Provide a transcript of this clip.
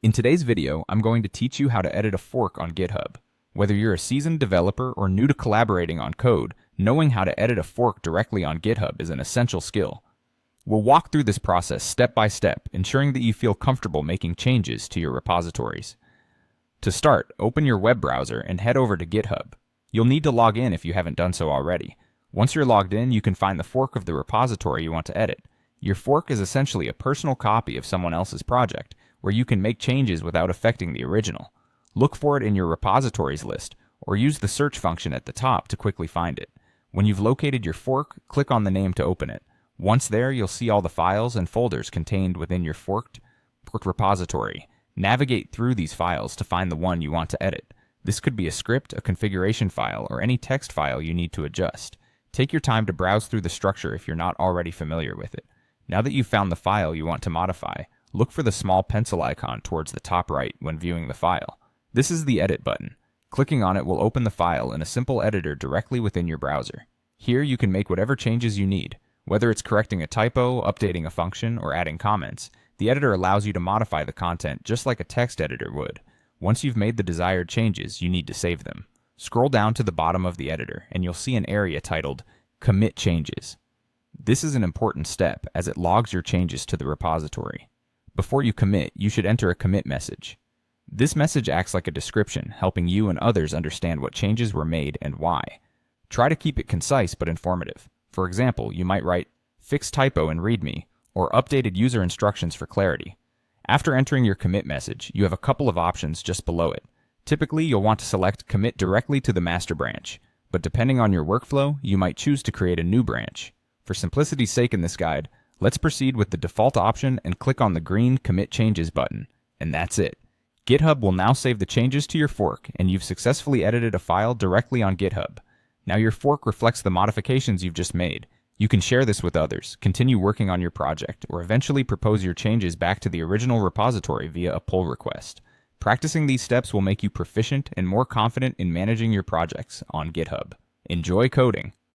In today's video, I'm going to teach you how to edit a fork on GitHub. Whether you're a seasoned developer or new to collaborating on code, knowing how to edit a fork directly on GitHub is an essential skill. We'll walk through this process step by step, ensuring that you feel comfortable making changes to your repositories. To start, open your web browser and head over to GitHub. You'll need to log in if you haven't done so already. Once you're logged in, you can find the fork of the repository you want to edit. Your fork is essentially a personal copy of someone else's project, where you can make changes without affecting the original. Look for it in your repositories list, or use the search function at the top to quickly find it. When you've located your fork, click on the name to open it. Once there, you'll see all the files and folders contained within your forked repository. Navigate through these files to find the one you want to edit. This could be a script, a configuration file, or any text file you need to adjust. Take your time to browse through the structure if you're not already familiar with it. Now that you've found the file you want to modify, look for the small pencil icon towards the top right when viewing the file. This is the Edit button. Clicking on it will open the file in a simple editor directly within your browser. Here you can make whatever changes you need. Whether it's correcting a typo, updating a function, or adding comments, the editor allows you to modify the content just like a text editor would. Once you've made the desired changes, you need to save them. Scroll down to the bottom of the editor and you'll see an area titled Commit Changes. This is an important step as it logs your changes to the repository. Before you commit, you should enter a commit message. This message acts like a description, helping you and others understand what changes were made and why. Try to keep it concise but informative. For example, you might write, "Fix typo in README," or "Updated user instructions for clarity." After entering your commit message, you have a couple of options just below it. Typically, you'll want to select Commit directly to the master branch, but depending on your workflow, you might choose to create a new branch. For simplicity's sake in this guide, let's proceed with the default option and click on the green Commit Changes button. And that's it. GitHub will now save the changes to your fork, and you've successfully edited a file directly on GitHub. Now your fork reflects the modifications you've just made. You can share this with others, continue working on your project, or eventually propose your changes back to the original repository via a pull request. Practicing these steps will make you proficient and more confident in managing your projects on GitHub. Enjoy coding!